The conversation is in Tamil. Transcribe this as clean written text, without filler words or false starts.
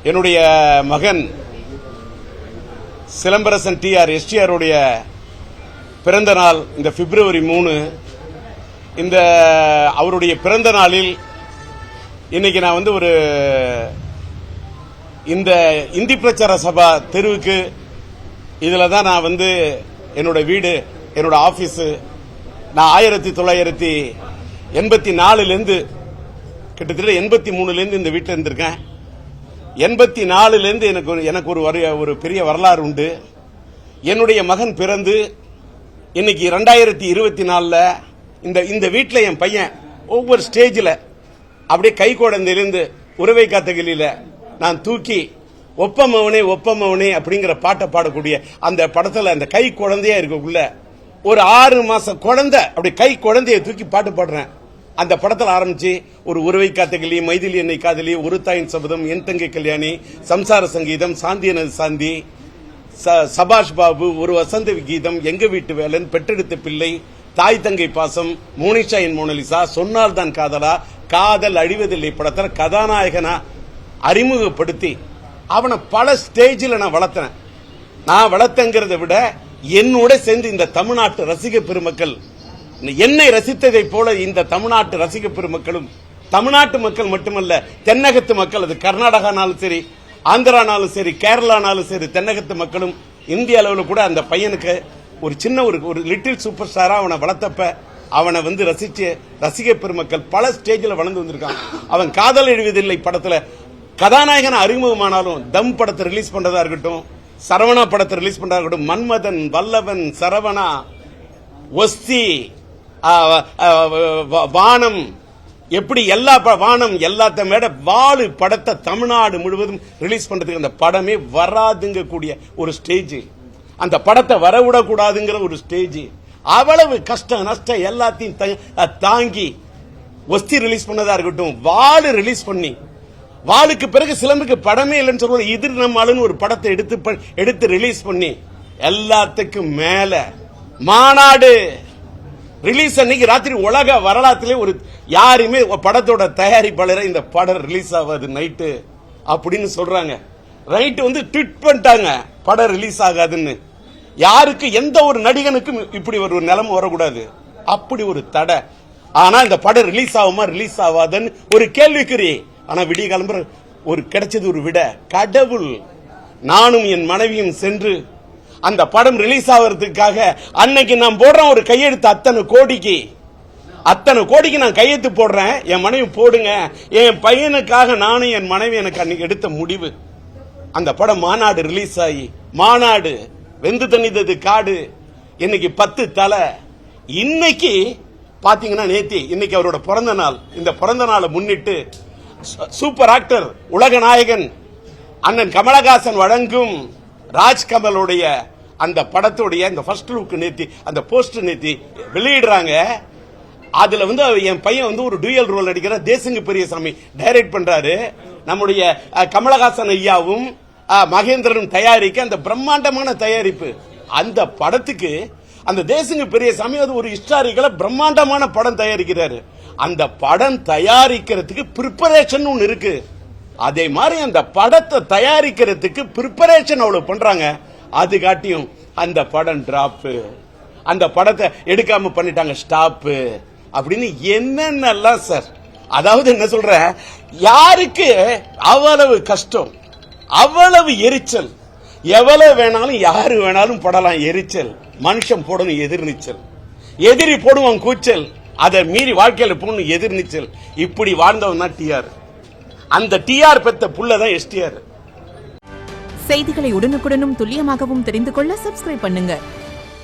என்னுடைய மகன் சிலம்பரசன் எஸ்டிஆர் உடைய பிறந்த நாள் இந்த பிப்ரவரி 3. இந்த அவருடைய பிறந்த நாளில் இன்னைக்கு நான் ஒரு இந்த இந்தி பிரச்சார சபா தெருவுக்கு இதுல தான் நான் என்னோட வீடு, என்னோட ஆபீஸ். நான் 1984 கிட்டத்தட்ட 83 இந்த வீட்டில் இருந்திருக்கேன். 84 எனக்கு ஒரு பெரிய வரலாறு உண்டு. என்னுடைய மகன் பிறந்து இன்னைக்கு 2024 இந்த வீட்டில் என் பையன் ஒவ்வொரு ஸ்டேஜில் அப்படியே கை குழந்தையிலிருந்து உறவை காத்தகிலில நான் தூக்கி ஒப்பமவனே ஒப்பமவனே அப்படிங்கிற பாட்டை பாடக்கூடிய அந்த படத்துல அந்த கை குழந்தையா இருக்கக்குள்ள ஒரு 6 மாச குழந்தை அப்படி கை குழந்தைய தூக்கி பாட்டு பாடுறேன். அந்த படத்தில் ஆரம்பிச்சு ஒரு உறவை காத்தகிலி, மைதிலி என்னை காதலி, ஒரு தாயின் சபதம், என் தங்கை கல்யாணி, சம்சார சங்கீதம், சாந்தியனது சாந்தி, சபாஷ் பாபு, ஒரு வசந்த கீதம், எங்க வீட்டு வேலன், பெற்றெடுத்த பிள்ளை, தாய் தங்கை பாசம், மோனிஷா என் மோனலிசா, சொன்னால் தான் காதலா, காதல் அழிவதில்லை படத்துல கதாநாயகனா அறிமுகப்படுத்தி அவனை பல ஸ்டேஜில் நான் வளர்த்தேன். நான் வளர்த்தங்கிறத விட என்னோட சேர்ந்து இந்த தமிழ்நாட்டு ரசிக பெருமக்கள் என்னை ரசித்ததை போல இந்த தமிழ்நாட்டு ரசிக பெருமக்களும், தமிழ்நாட்டு மக்கள் மட்டுமல்ல தென்னகத்து மக்கள், அது கர்நாடகானாலும் சரி, ஆந்திரானாலும் சரி, கேரளானாலும் சரி, தென்னகத்து மக்களும் இந்திய அளவில் கூட அந்த பையனுக்கு ஒரு சின்ன ஒரு லிட்டில் சூப்பர் ஸ்டாரா அவனை வளர்த்தப்ப அவனை ரசிச்ச ரசிக பெருமக்கள் பல ஸ்டேஜில் வளர்ந்து வந்திருக்கான். அவன் காதல் எழுவதில்லை படத்துல கதாநாயகன் அறிமுகமானாலும் தம் படத்தை ரிலீஸ் பண்றதா இருக்கட்டும், சரவணா படத்தை ரிலீஸ் பண்றதா இருக்கட்டும், மன்மதன், வல்லவன், சரவணா, ஒஸ்தி, வானம், எப்படி எல்லா வானம் எல்லாத்த மேட வாழு படத்தை தமிழ்நாடு முழுவதும் ரிலீஸ் பண்றதுக்கு அந்த படமே வராதுங்க கூடிய ஒரு ஸ்டேஜ், அந்த படத்தை வரவிடக்கூடாதுங்கிற ஒரு ஸ்டேஜ், அவ்வளவு கஷ்டம் நஷ்டம் எல்லாத்தையும் தாங்கி ஒஸ்தி ரிலீஸ் பண்ணதா இருக்கட்டும், வாழு ரிலீஸ் பண்ணி, வாளுக்கு பிறகு சிலம்புக்கு படமே இல்லைன்னு சொல்லுவோம், எதிர் நம்மாளுன்னு ஒரு படத்தை எடுத்து ரிலீஸ் பண்ணி எல்லாத்துக்கும் மேல மாநாடு ரிலீஸ் அன்னைக்கு ராத்திரி உலக வரலாற்றிலே ஒரு யாருமே படத்தோட தயாரிப்பாளரை இந்த படம் ரிலீஸ் ஆகாது நைட்டு அப்படின்னு சொல்றாங்க. ரைட் ட்வீட் பண்ணிட்டாங்க படம் ரிலீஸ் ஆகாதுன்னு. யாருக்கு எந்த ஒரு நடிகனுக்கும் இப்படி ஒரு நிலைமை வரக்கூடாது, அப்படி ஒரு தடை. ஆனா இந்த படம் ரிலீஸ் ஆகுமா ரிலீஸ் ஆகாதுன்னு ஒரு கேள்விக்குறி. ஆனா விடிய கிளம்புற ஒரு கிடைச்சது ஒரு விட கடவுள். நானும் என் மனைவியும் சென்று அந்த படம் ரிலீஸ் ஆகிறதுக்காக அன்னைக்கு நான் போடுறேன் ஒரு கையெழுத்து, அத்தனை கோடிக்கு நான் கையெழுத்து போடுறேன். என் மனைவி போடுங்க, என் பையனுக்காக நானும் என் மனைவி எனக்கு அன்னைக்கு எடுத்த முடிவு. அந்த படம் மாநாடு ரிலீஸ் ஆகி, மாநாடு வெந்து தண்ணிதது காடு, இன்னைக்கு 10 தலை. இன்னைக்கு பாத்தீங்கன்னா நேத்தி இன்னைக்கு அவரோட பிறந்த நாள். இந்த பிறந்த நாளை முன்னிட்டு சூப்பர் ஆக்டர் உலக நாயகன் அண்ணன் கமலஹாசன் வழங்கும் ராஜ்கமலுடைய அந்த படத்துடைய இந்த ஃபர்ஸ்ட் லுக் நேத்தி அந்த போஸ்டர் நேத்தி வெளியிடுறாங்க. அதுல என் பையன் ஒரு டூயல் ரோல் நடிக்கிற தேசங்க பெரியசாமி டைரக்ட் பண்றாரு. நம்முடைய கமலஹாசன் ஐயாவும் மகேந்திரனும் தயாரிக்க அந்த பிரம்மாண்டமான தயாரிப்பு. அந்த படத்துக்கு அந்த தேசங்க பெரியசாமி ஒரு ஹிஸ்டாரிக்கலா பிரம்மாண்டமான படம் தயாரிக்கிறாரு. அந்த படம் தயாரிக்கிறதுக்கு பிரிப்பரேஷன் ஒன்னு இருக்கு. அதே மாதிரி அந்த படத்தை தயாரிக்கிறதுக்கு பிரிப்பரேஷன் அவ்வளவு பண்றாங்க. அது காட்டியும் அந்த படம் டிராப், அந்த படத்தை எடுக்காம பண்ணிட்டாங்க ஸ்டாப் அப்படின்னு என்னென்னலாம் சார். அதாவது என்ன சொல்ற, யாருக்கு அவ்வளவு கஷ்டம், அவ்வளவு எரிச்சல், எவ்வளவு வேணாலும் யாரு வேணாலும் படலாம் எரிச்சல், மனுஷன் போடணும் எதிர்நீச்சல், எதிரி போடுவான் கூச்சல், அதை மீறி வாழ்க்கையில போகணும் எதிர்நீச்சல். இப்படி வாழ்ந்தவன் தான் டிஆர். அந்த டிஆர் பெத்த புள்ளதான் எஸ்டிஆர். செய்திகளை உடனுக்குடனும் துல்லியமாகவும் தெரிந்து கொள்ள சப்ஸ்கிரைப் பண்ணுங்க.